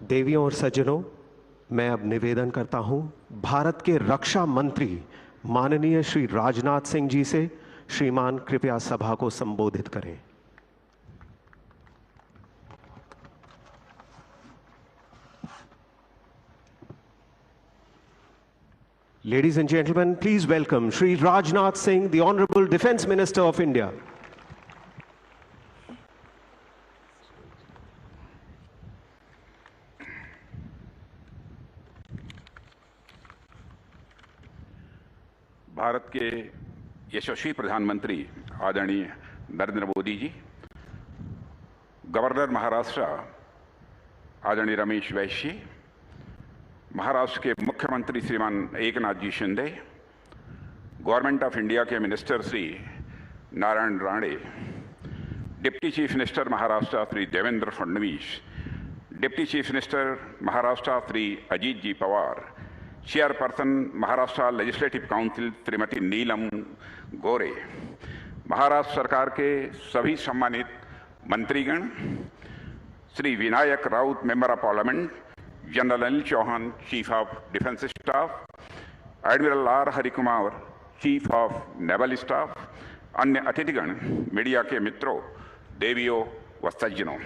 देवियों और सज्जनों, मैं अब निवेदन करता हूं भारत के रक्षा मंत्री माननीय श्री राजनाथ सिंह जी से। श्रीमान कृपया सभा को संबोधित करें। Ladies and gentlemen, please welcome Shri Rajnath Singh, the Honorable Defense Minister of India. Bharat के यशस्वी प्रधानमंत्री आदरणीय नरेंद्र मोदी जी, गवर्नर महाराष्ट्र आदरणीय रमेश बैस जी, महाराष्ट्र के मुख्यमंत्री Shriman Eknath ji Shinde, government of India के minister Shri Narayan Rane, deputy chief minister Maharashtra Shri Devendra Fadnavis, deputy chief minister Maharashtra Shri Ajit ji Pawar, chairperson Maharashtra legislative council Shrimati Neelam Gorhe, Maharashtra सरकार के सभी सम्मानित मंत्रीगण, Shri Vinayak Raut member of parliament, general Anil Chauhan chief of defence staff, admiral R Harikumar chief of naval staff, अन्य अतिथिगण, मीडिया के मित्रों, देवियों व सज्जनों,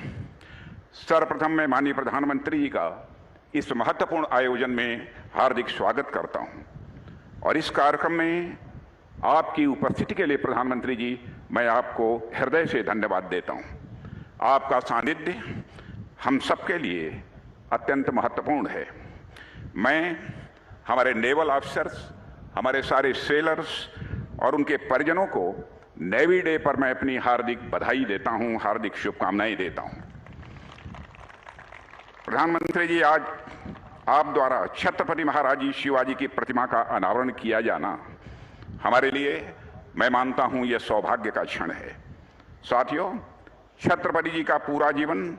सर्वप्रथम मैं माननीय प्रधानमंत्री जी का इस महत्वपूर्ण आयोजन में हार्दिक स्वागत करता हूं और इस कार्यक्रम में आपकी उपस्थिति के लिए प्रधानमंत्री जी मैं आपको हृदय से धन्यवाद देता हूं। आपका सानिध्य हम सबके लिए अत्यंत महत्वपूर्ण है। मैं हमारे नेवल ऑफिसर्स, हमारे सारे सेलर्स और उनके परिजनों को नेवी डे पर मैं अपनी हार्दिक बधाई देता हूं, हार्दिक शुभकामनाएं देता हूं। प्रधानमंत्री जी, आज आप द्वारा छत्रपति महाराज जी शिवाजी की प्रतिमा का अनावरण किया जाना हमारे लिए, मैं मानता हूं, यह सौभाग्य का क्षण है। साथियों, छत्रपति जी का पूरा जीवन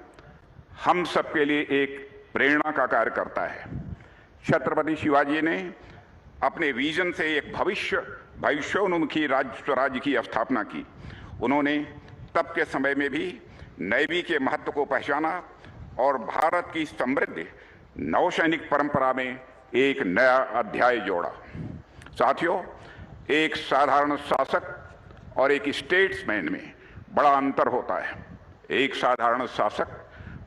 हम सबके लिए एक प्रेरणा का कार्य करता है। छत्रपति शिवाजी ने अपने विजन से एक भविष्योन्मुखी राज्य स्वराज्य की स्थापना की। उन्होंने तब के समय में भी नेवी के महत्व को पहचाना और भारत की समृद्ध नौसैनिक परंपरा में एक नया अध्याय जोड़ा। साथियों, एक साधारण शासक और एक स्टेट्समैन में बड़ा अंतर होता है। एक साधारण शासक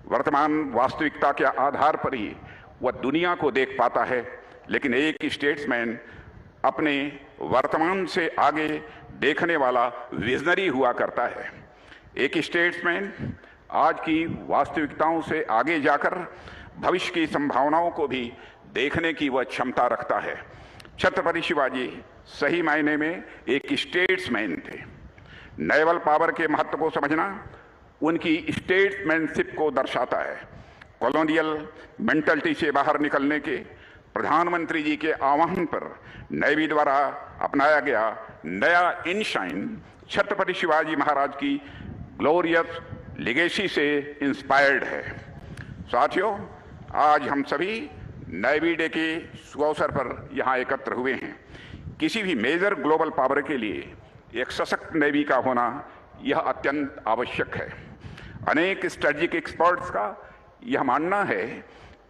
वर्तमान वास्तविकता के आधार पर ही वह दुनिया को देख पाता है, लेकिन एक स्टेट्समैन अपने वर्तमान से आगे देखने वाला विजनरी हुआ करता है। एक स्टेट्समैन आज की वास्तविकताओं से आगे जाकर भविष्य की संभावनाओं को भी देखने की वह क्षमता रखता है। छत्रपति शिवाजी सही मायने में एक स्टेट्समैन थे। नेवल पावर के महत्व को समझना उनकी स्टेट्समैनशिप को दर्शाता है। कॉलोनियल मेंटलिटी से बाहर निकलने के प्रधानमंत्री जी के आह्वान पर नेवी द्वारा अपनाया गया नया इनशाइन छत्रपति शिवाजी महाराज की ग्लोरियस लिगेसी से इंस्पायर्ड है। साथियों, आज हम सभी नेवी डे के शुभ अवसर पर यहाँ एकत्र हुए हैं। किसी भी मेजर ग्लोबल पावर के लिए एक सशक्त नेवी का होना यह अत्यंत आवश्यक है। अनेक स्ट्रेटेजिक एक्सपर्ट्स का यह मानना है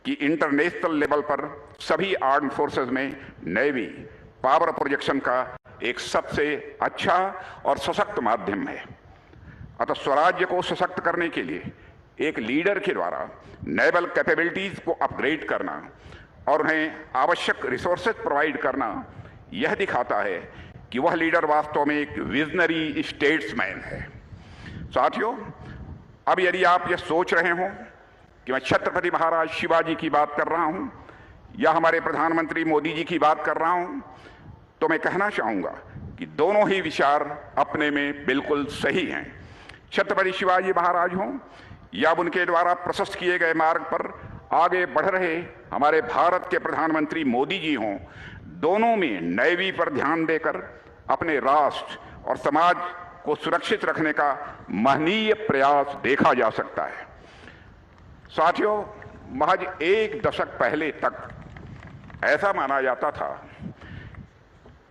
कि इंटरनेशनल लेवल पर सभी आर्म फोर्सेस में नेवी पावर प्रोजेक्शन का एक सबसे अच्छा और सशक्त माध्यम है। अतः स्वराज्य को सशक्त करने के लिए एक लीडर के द्वारा नेवल कैपेबिलिटीज को अपग्रेड करना और उन्हें आवश्यक रिसोर्सेज प्रोवाइड करना यह दिखाता है कि वह लीडर वास्तव में एक विजनरी स्टेट्समैन है। साथियों, अब यदि आप यह सोच रहे हो कि मैं छत्रपति महाराज शिवाजी की बात कर रहा हूं या हमारे प्रधानमंत्री मोदी जी की बात कर रहा हूं, तो मैं कहना चाहूंगा कि दोनों ही विचार अपने में बिल्कुल सही हैं। छत्रपति शिवाजी महाराज हों या उनके द्वारा प्रशस्त किए गए मार्ग पर आगे बढ़ रहे हमारे भारत के प्रधानमंत्री मोदी जी हों, दोनों में नेवी पर ध्यान देकर अपने राष्ट्र और समाज को सुरक्षित रखने का महनीय प्रयास देखा जा सकता है। साथियों, महज एक दशक पहले तक ऐसा माना जाता था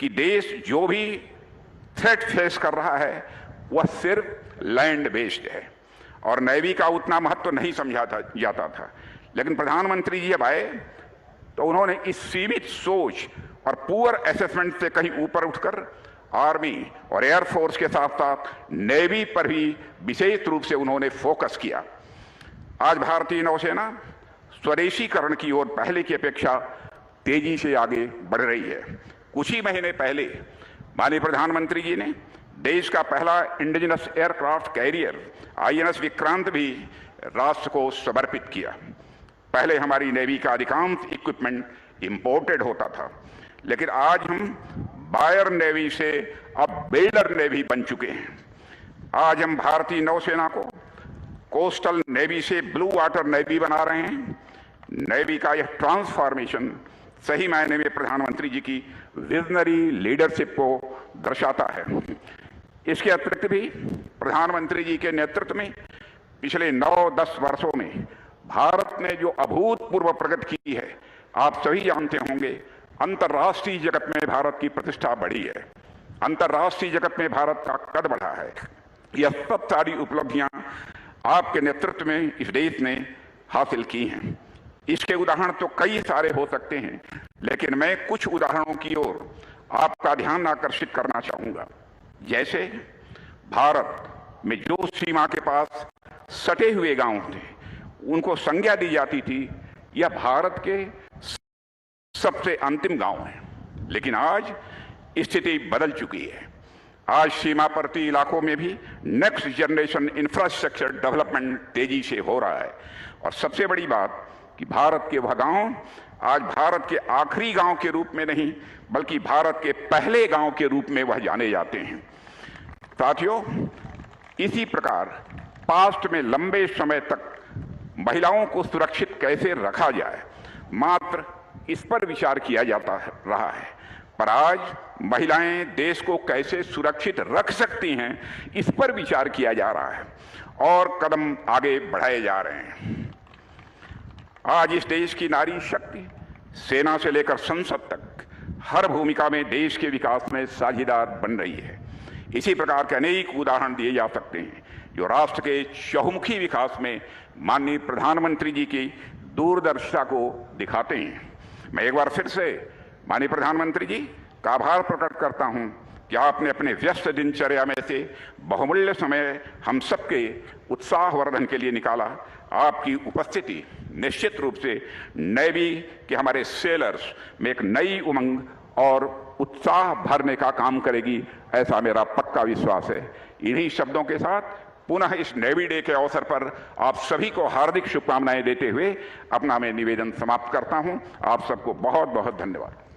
कि देश जो भी थ्रेट फेस कर रहा है वह सिर्फ लैंड बेस्ड है और नेवी का उतना महत्व नहीं समझा जाता था। लेकिन प्रधानमंत्री जी जब आए तो उन्होंने इस सीमित सोच और पुअर असेसमेंट से कहीं ऊपर उठकर आर्मी और एयरफोर्स के साथ साथ नेवी पर भी विशेष रूप से उन्होंने फोकस किया। आज भारतीय नौसेना स्वदेशीकरण की ओर पहले की अपेक्षा तेजी से आगे बढ़ रही है। कुछ ही महीने पहले माननीय प्रधानमंत्री जी ने देश का पहला indigenous aircraft carrier INS Vikrant भी राष्ट्र को समर्पित किया। पहले हमारी नेवी का अधिकांश इक्विपमेंट इंपोर्टेड होता था, लेकिन आज हम बायर नेवी से अब बिल्डर नेवी बन चुके हैं। आज हम भारतीय नौसेना को कोस्टल नेवी से ब्लू वाटर नेवी बना रहे हैं। नेवी का यह ट्रांसफॉर्मेशन सही मायने में प्रधानमंत्री जी की विजनरी लीडरशिप को दर्शाता है। इसके अतिरिक्त भी प्रधानमंत्री जी के नेतृत्व में पिछले 9-10 वर्षों में भारत ने जो अभूतपूर्व प्रगति की है, आप सभी जानते होंगे। अंतर्राष्ट्रीय जगत में भारत की प्रतिष्ठा बढ़ी है, अंतर्राष्ट्रीय जगत में भारत का कद बढ़ा है। यह सब सारी उपलब्धियां आपके नेतृत्व में इस देश ने हासिल की हैं। इसके उदाहरण तो कई सारे हो सकते हैं, लेकिन मैं कुछ उदाहरणों की ओर आपका ध्यान आकर्षित करना चाहूंगा। जैसे भारत में जो सीमा के पास सटे हुए गांव थे, उनको संज्ञा दी जाती थी यह भारत के सबसे अंतिम गांव है, लेकिन आज स्थिति बदल चुकी है। आज सीमावर्ती इलाकों में भी नेक्स्ट जनरेशन इंफ्रास्ट्रक्चर डेवलपमेंट तेजी से हो रहा है। और सबसे बड़ी बात कि भारत के वह गांव आज भारत के आखिरी गांव के रूप में नहीं, बल्कि भारत के पहले गांव के रूप में वह जाने जाते हैं। साथियों, इसी प्रकार पास्ट में लंबे समय तक महिलाओं को सुरक्षित कैसे रखा जाए, मात्र इस पर विचार किया जाता रहा है, पर आज महिलाएं देश को कैसे सुरक्षित रख सकती हैं, इस पर विचार किया जा रहा है और कदम आगे बढ़ाए जा रहे हैं। आज इस देश की नारी शक्ति सेना से लेकर संसद तक हर भूमिका में देश के विकास में साझेदार बन रही है। इसी प्रकार के अनेक उदाहरण दिए जा सकते हैं जो राष्ट्र के चहुमुखी विकास में माननीय प्रधानमंत्री जी की दूरदर्शिता को दिखाते हैं। मैं एक बार फिर से माननीय प्रधानमंत्री जी का आभार प्रकट करता हूं कि आपने अपने व्यस्त दिनचर्या में से बहुमूल्य समय हम सबके उत्साहवर्धन के लिए निकाला। आपकी उपस्थिति निश्चित रूप से नेवी के हमारे सेलर्स में एक नई उमंग और उत्साह भरने का काम करेगी, ऐसा मेरा पक्का विश्वास है। इन्हीं शब्दों के साथ पुनः इस नेवी डे के अवसर पर आप सभी को हार्दिक शुभकामनाएं देते हुए अपना मैं निवेदन समाप्त करता हूं। आप सबको बहुत बहुत धन्यवाद।